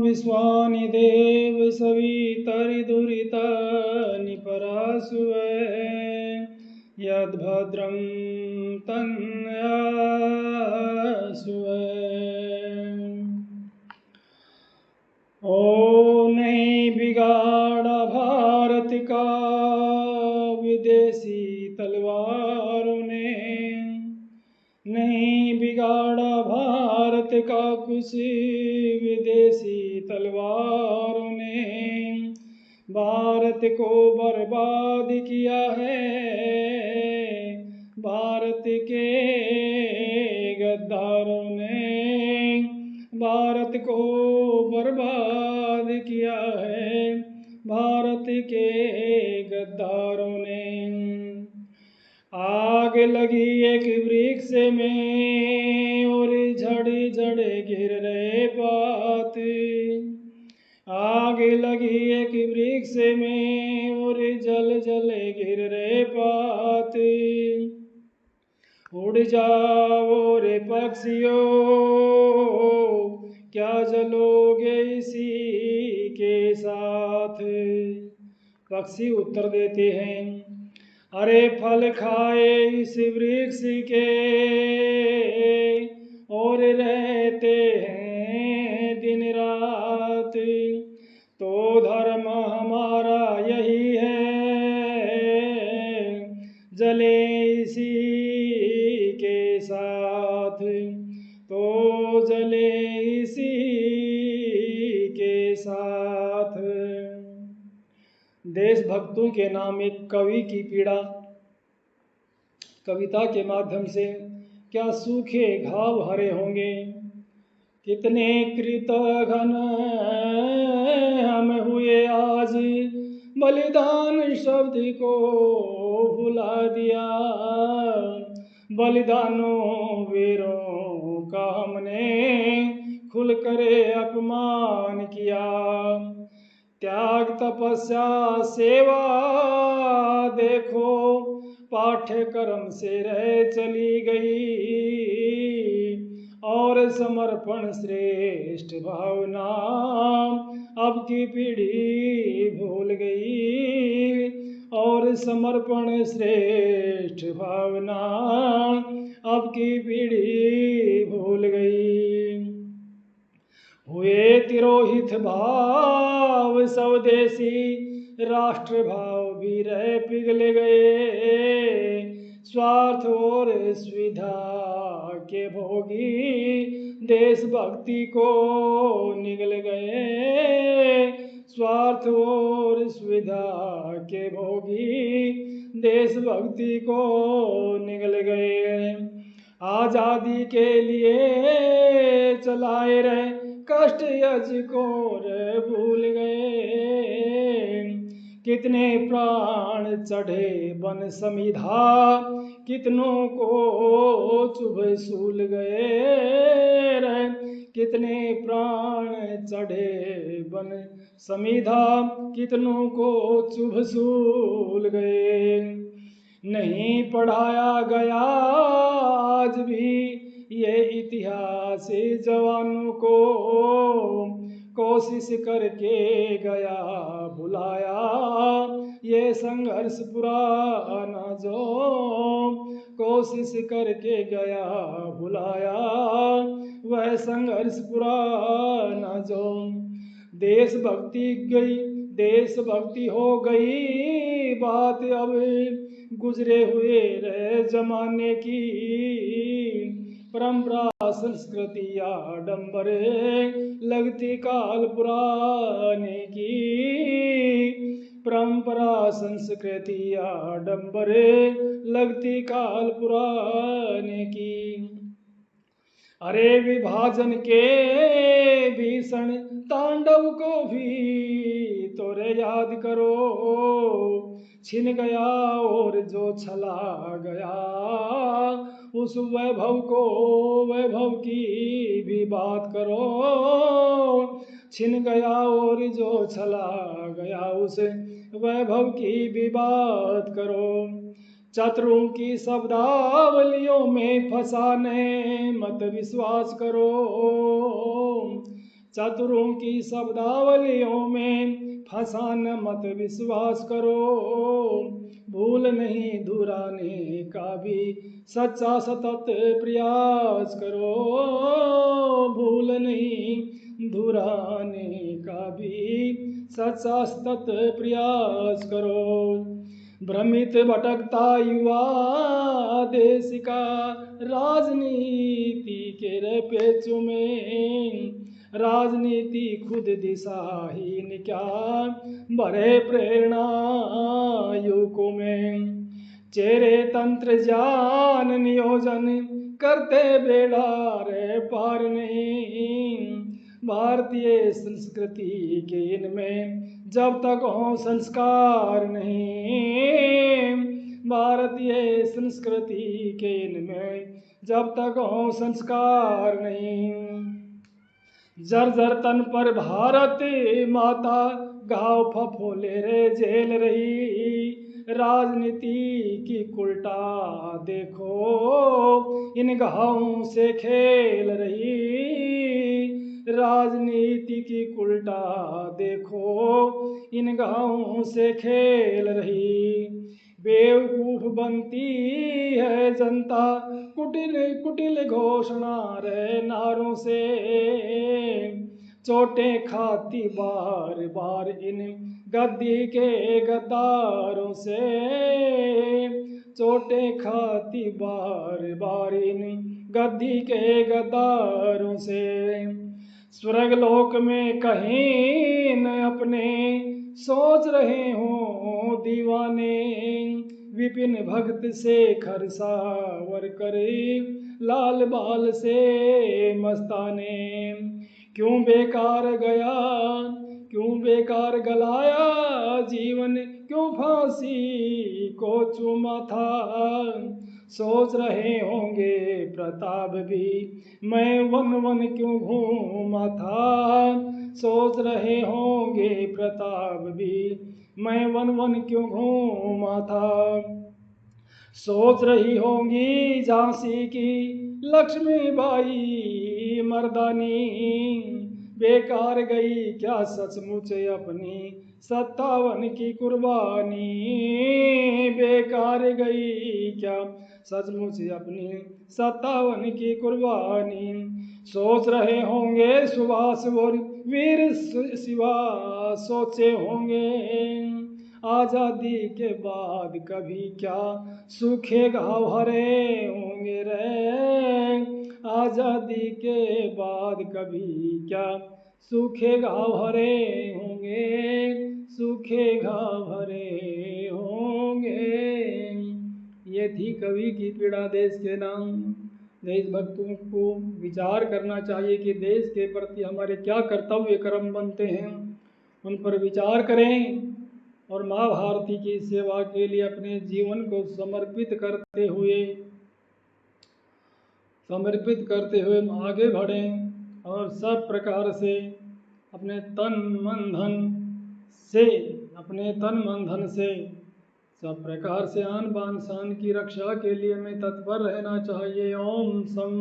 विश्वानि देव सवितरिदुरितानि परासुवे यद्भद्रं तन्यासुवे। ओ नहीं बिगाड़ा भारत का विदेशी तलवारों ने, नहीं बिगाड़ा भारत का कुछ विदेशी तलवारों ने। भारत को बर्बाद किया है भारत के गद्दारों ने, भारत को बर्बाद किया है भारत के गद्दारों ने। आग लगी एक वृक्ष में और झड़ झड़ गिर रहे पात, आग लगी एक वृक्ष में और जल जल गिर रहे पात। उड़ जाओ रे पक्षियों क्या जलोगे इसी के साथ। पक्षी उत्तर देते हैं, अरे फल खाए इस वृक्ष के और रहते हैं दिन रात। तो धर्म हमारा यही है जले इसी के साथ, तो जले इसी के साथ। देशभक्तों के नाम एक कवि की पीड़ा। कविता के माध्यम से क्या सूखे घाव हरे होंगे, कितने कृतघ्न हम हुए आज बलिदान शब्द को भुला दिया। बलिदानों वीरों का हमने खुल करे अपमान किया। त्याग तपस्या सेवा देखो पाठ्यक्रम से रह चली गई, और समर्पण श्रेष्ठ भावना अब की पीढ़ी भूल गई, और समर्पण श्रेष्ठ भावना अब की पीढ़ी भूल गई। हुए तिरोहित भाव स्वदेशी राष्ट्र भाव भी रह पिघल गए। स्वार्थ और सुविधा के भोगी देशभक्ति को निगल गए। स्वार्थ और सुविधा के भोगी देशभक्ति को निगल गए। आज़ादी के लिए चलाए रहे कष्ट यज को भूल गए। कितने प्राण चढ़े बन समिधा कितनों को चुभ सूल गए। कितने प्राण चढ़े बन समिधा कितनों को चुभ सूल गए। नहीं पढ़ाया गया आज भी ये इतिहास जवानों को, कोशिश करके गया भुलाया ये संघर्ष पुराना जो, कोशिश करके गया भुलाया वह संघर्ष पुराना जो। देशभक्ति गई देशभक्ति हो गई बात अब गुजरे हुए रह जमाने की। परंपरा संस्कृति आडंबरे लगती काल पुराने की। परंपरा संस्कृति आडंबरे लगती काल पुराने की। अरे विभाजन के भीषण तांडव को भी तोरे याद करो। छिन गया और जो छला गया उस वैभव की भी बात करो। छिन गया और जो छला गया उस वैभव की भी बात करो। चतुरों की शब्दावलियों में फंसाने मत विश्वास करो। चतुरों की शब्दावलियों में फंसा न मत विश्वास करो। भूल नहीं दुहराने का भी सच्चा सतत प्रयास करो। भूल नहीं दुहराने का भी सच्चा सतत प्रयास करो। भ्रमित भटकता युवा देश का राजनीति के पेचों में। राजनीति खुद दिशाहीन क्या भरे प्रेरणा युवकों में। चेहरे तंत्र ज्ञान नियोजन करते बेड़ा रे पार नहीं। भारतीय संस्कृति के इनमें जब तक हो संस्कार नहीं। भारतीय संस्कृति के इनमें जब तक हो संस्कार नहीं। जर्जर तन पर भारत माता घाव फफोले रे झेल रही। राजनीति की उल्टा देखो इन घावों से खेल रही। राजनीति की उल्टा देखो इन घावों से खेल रही। बेवकूफ बनती है जनता कुटिल कुटिल घोषणा रे नारों से। चोटें खाती बार बार इन गद्दी के गद्दारों से। चोटें खाती बार बार इन गद्दी के गद्दारों से। स्वर्गलोक में कहीं न अपने सोच रहे हो दीवाने। विपिन भगत से खरसावर करे लाल बाल से मस्ताने। क्यों बेकार गया क्यों बेकार गलाया जीवन क्यों फांसी को चूमा था। सोच रहे होंगे प्रताप भी मैं वन वन क्यों घूमा था। सोच रहे होंगे प्रताप भी मैं वन वन क्यों घूमा था। सोच रही होंगी झांसी की लक्ष्मीबाई मर्दानी। बेकार गई क्या सचमुच अपनी 57 की कुर्बानी। बेकार गई क्या सचमुच अपनी 57 की कुर्बानी। सोच रहे होंगे सुभाष और वीर शिवा सोचे होंगे। आज़ादी के बाद कभी क्या सूखे घाव हरे होंगे रे। आज़ादी के बाद कभी क्या सूखे घाव हरे होंगे। सूखे घाव हरे होंगे। ये थी कवि की पीड़ा देश के नाम। देशभक्तों को विचार करना चाहिए कि देश के प्रति हमारे क्या कर्तव्य कर्म बनते हैं, उन पर विचार करें और माँ भारती की सेवा के लिए अपने जीवन को समर्पित करते हुए आगे बढ़ें और सब प्रकार से अपने तन मन धन से सब प्रकार से आन बान शान की रक्षा के लिए हमें तत्पर रहना चाहिए। ओम सम